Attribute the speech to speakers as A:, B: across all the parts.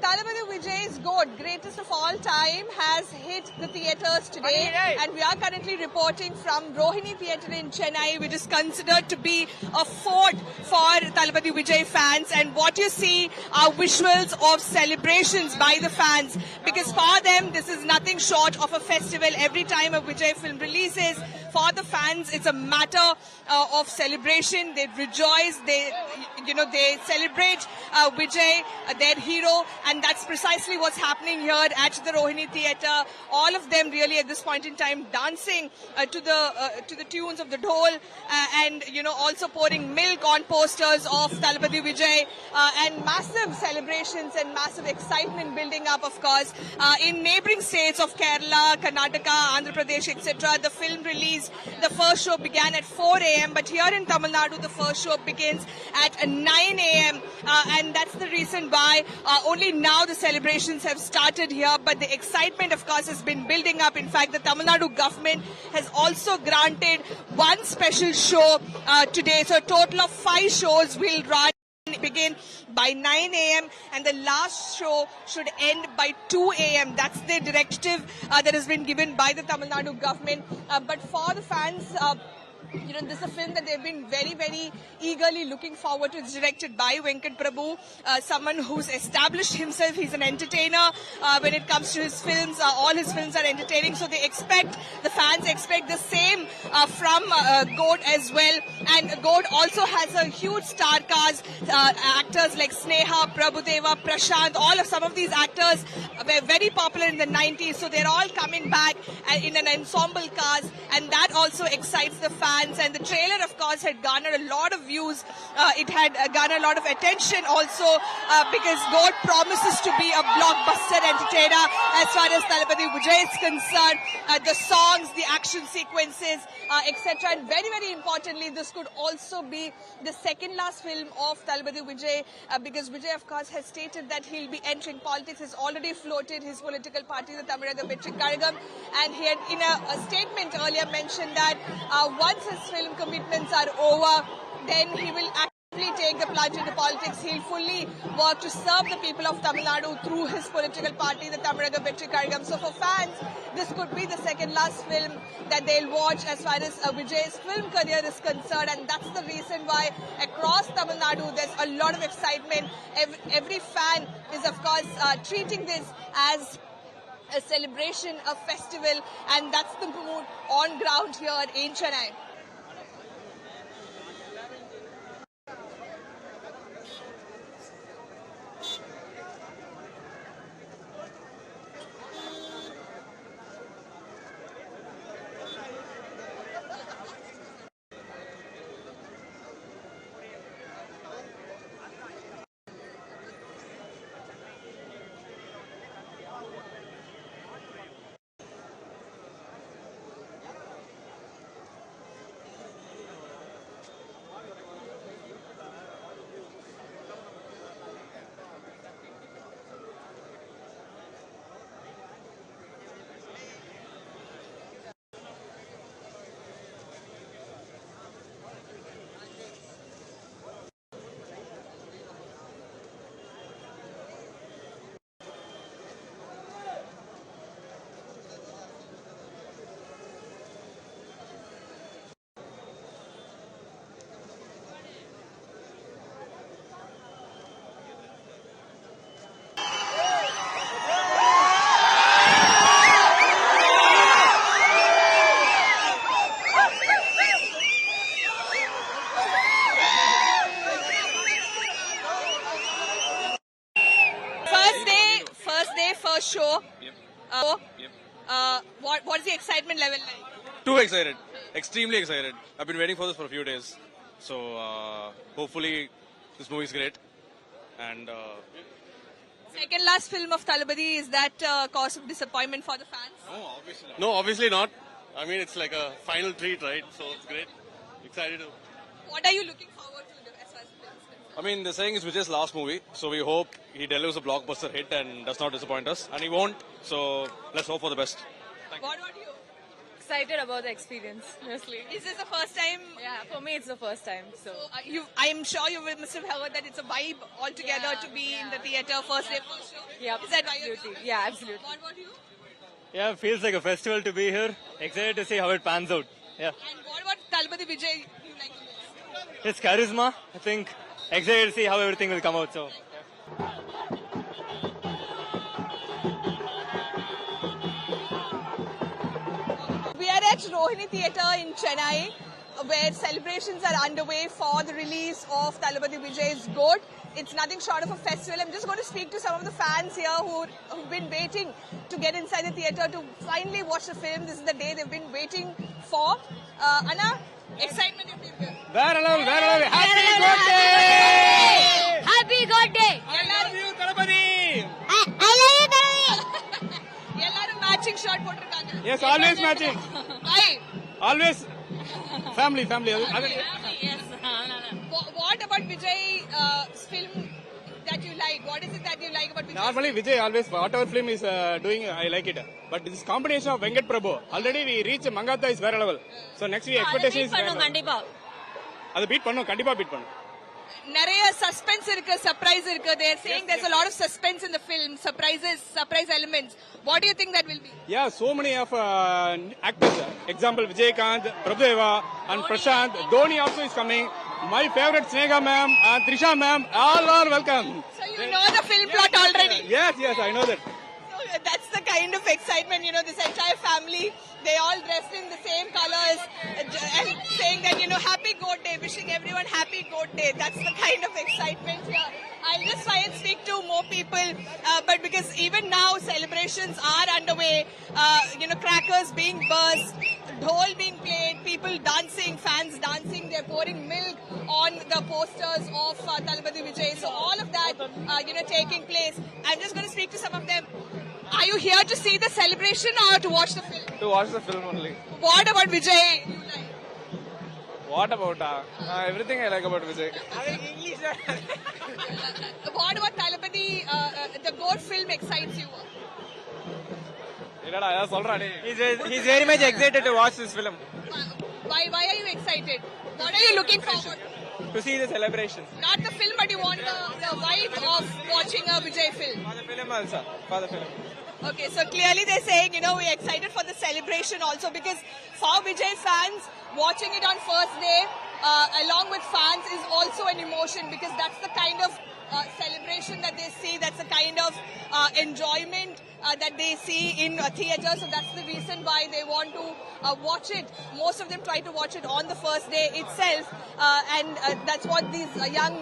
A: Thalapathy Vijay's GOAT, greatest of all time, has hit the theatres today, and we are currently reporting from Rohini Theatre in Chennai, which is considered to be a fort for Thalapathy Vijay fans. And what you see are visuals of celebrations by the fans, because for them this is nothing short of a festival. Every time a Vijay film releases, for the fans it's a matter of celebration. They rejoice, they celebrate Vijay, their hero, and that's precisely what's happening here at the Rohini Theatre. All of them really at this point in time dancing to the tunes of the dhol, and also pouring milk on posters of Thalapathy Vijay, and massive celebrations and massive excitement building up, of course, in neighbouring states of Kerala, Karnataka, Andhra Pradesh, etc. The film release, the first show began at 4 a.m. but here in Tamil Nadu the first show begins at 9 a.m. And that's the reason why only now the celebrations have started here, but the excitement, of course, has been building up. In fact, the Tamil Nadu government has also granted one special show today, so a total of 5 shows will begin by 9 a.m. and the last show should end by 2 a.m. That's the directive that has been given by the Tamil Nadu government. But for the fans, this is a film that they've been very, very eagerly looking forward to. It's directed by Venkat Prabhu, someone who's established himself. He's an entertainer when it comes to his films. All his films are entertaining, so the fans expect the same from GOAT as well. And GOAT also has a huge star cast, actors like Sneha, Prabhudeva, Prashant. Some of these actors were very popular in the 90s, so they're all coming back in an ensemble cast, and that also excites the fans. And the trailer, of course, had garnered a lot of views. It had garnered a lot of attention also because GOAT promises to be a blockbuster entertainer as far as Thalapathy Vijay is concerned. The songs, the action sequences, etc. And very, very importantly, this could also be the second last film of Thalapathy Vijay, because Vijay, of course, has stated that he'll be entering politics. He's already floated his political party, the Tamil Vettri Kazhagam, and he had in a statement earlier mentioned that once his film commitments are over, then he will actively take the plunge into politics. He'll fully work to serve the people of Tamil Nadu through his political party, the Tamil Vettri Kazhagam. So for fans, this could be the second last film that they'll watch as far as Vijay's film career is concerned, and that's the reason why across Tamil Nadu there's a lot of excitement. Every fan is, of course, treating this as a celebration, a festival, and that's the mood on ground here in Chennai. First show. What's the excitement level like?
B: Too excited. Extremely excited. I've been waiting for this for a few days. So hopefully this movie is great. And
A: second last film of Thalapathy, is that cause of disappointment for the fans?
C: No, obviously not. I mean, it's like a final treat, right? So it's great. Excited to.
A: What are you looking forward to as far as the film is concerned?
B: I mean, they're saying it's Vijay's last movie, so we hope he delivers a blockbuster hit and does not disappoint us. And he won't, so let's hope for the best.
A: What about you?
D: excited about the experience, mostly.
A: Is this the first time?
D: Yeah, for me it's the first time. So
A: I'm sure you must have heard that it's a vibe altogether to be in the theatre first day first show.
D: yeah,
A: Is that why you're
D: absolutely.
A: here?
D: Yeah, absolutely.
A: What about you?
E: Yeah, feels like a festival to be here. Excited to see how it pans out. Yeah,
A: And what about Talapati Vijay you like the most?
E: it's charisma. I think excited to see how everything will come out. So.
A: We are at Rohini Theatre in Chennai, where celebrations are underway for the release of Talapati Vijay's GOAT. It's nothing short of a festival. I'm just going to speak to some of the fans here who've been waiting to get inside the theatre to finally watch the film. This is the day they've been waiting for. Anna, excitement if you're here.
E: Happy birthday!
F: Happy God Day!
E: I love you, Talapati!
F: I love you, Talapati!
A: எல்லாரும் matching shirt போட்டிருக்காங்க.
E: Yes, always matching.
A: Why?
E: Always family.
A: What about Vijay's film that you like? What is it that you like about Vijay?
E: Normally, Vijay always, whatever film is doing, I like it. But this combination of Venkat Prabhu, already we reached Mangatha is வேற level. So next week expectation is வேற level.
F: கண்டிப்பா
E: அது beat பண்ணும், கண்டிப்பா beat பண்ணும்.
A: நிறைய suspense இருக்கு, surprise இருக்கு. They're saying there's a lot of suspense in the film, surprise elements. What do you think that will be?
E: Yeah, so many of actors. Example, Vijaykanth, Prabhudeva, and Prashant. Dhoni also is coming. My favorite Snehha ma'am and Trisha ma'am, all are welcome.
A: So you know the film plot already.
E: Yes, I know that.
A: So that's the kind of excitement, this entire family, they all dressed in the same colors and saying that, happy GOAT Day, wishing everyone happy GOAT Day. That's the kind of excitement here. I'll just try and speak to more people, but because even now celebrations are underway, crackers being burst, dhol being played, people dancing, fans dancing, they're pouring milk on the posters of Talapati Vijay. So all of that, taking place. I'm just going to speak to some of them. Are you here to see the celebration or to watch the film?
E: To watch the film only.
A: What about Vijay you like?
E: What about everything I like about Vijay?
A: What about Talapati, the GOAT film excites you?
E: He's very much excited to watch this film.
A: Why are you excited? What are you looking forward?
E: To see the celebrations.
A: Not the film, but you want the vibe of watching a Vijay film.
E: For the film also. For the film.
A: Okay, so clearly they're saying, we're excited for the celebration also, because for Vijay fans, watching it on first day, along with fans, is also an emotion, because that's the kind of celebration that they see, that's the kind of enjoyment that they see in theatre. So that's the reason why they want to watch it. Most of them try to watch it on the first day itself, and that's what these young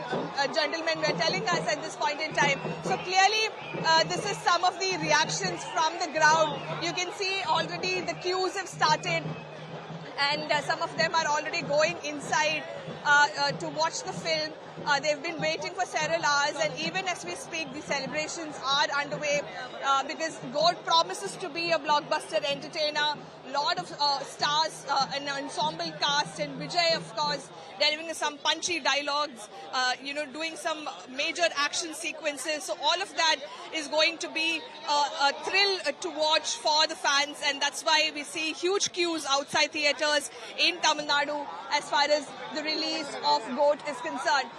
A: gentlemen were telling us at this point in time. So clearly, this is some of the reactions from the ground. You can see already the queues have started, and some of them are already going inside to watch the film. They've been waiting for several hours, and even as we speak, the celebrations are underway because GOAT promises to be a blockbuster entertainer. Lot of stars, an ensemble cast, and Vijay, of course, delivering some punchy dialogues, doing some major action sequences. So all of that is going to be a thrill to watch for the fans, and that's why we see huge queues outside theatres in Tamil Nadu as far as the release of GOAT is concerned.